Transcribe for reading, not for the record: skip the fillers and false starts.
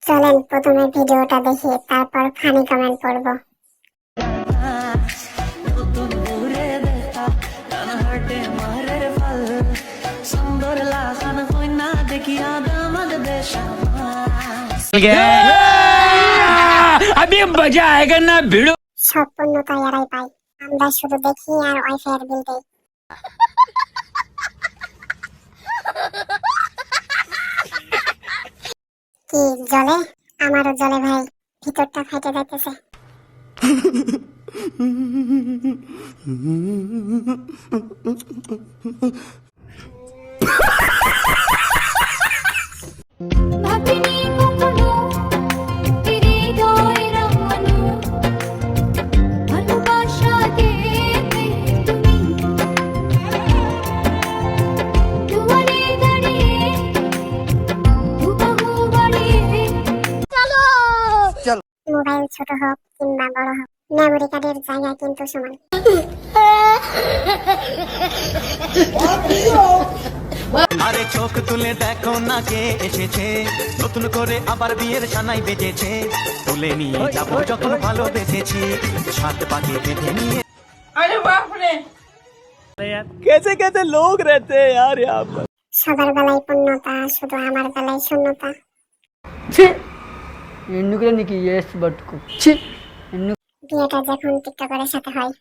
চলেন প্রথমে ভিডিওটা দেখি, তারপর ফানি কমেন্ট করব। अभी मजा आएगा ना भिड़ो। সব পূর্ণতা এরাই পাই, আমরা শুধু দেখি আর ওয়াইফাই বিল দেই। কি জলে? আমারও জলে ভাই, ভিতরটা ফেটে যাইতেছে। ভাবিনি কখনো হৃদয় রাঙানো ভালোবাসা দেবে তুমি দুয়ারে দাঁড়িয়ে দুবাহু বাড়িয়ে চলো। মোবাইল ছোট হোক কিংবা বড় হোক, মেমোরি কার্ডের জায়গা কিন্তু সমান। আরে চোখ তুলে দেখো না কে এসেছে, নতুন করে আবার বিয়ের সানাই বেজেছে। তুলে নিয়ে যাবো যখন ভালোবেসেছি, সাত পাকে বেঁধে নিয়ে। अरे बाप रे, कैसे कैसे लोग रहते हैं यार यहाँ पर। সবার বেলায় পূর্ণতা, শুধু আমার বেলায় শূন্যতা। ఎందుకులే నీకు ఏస్ పట్టుకో ఛీ বিয়েটা যখন টিকটকারের সাথে হয়।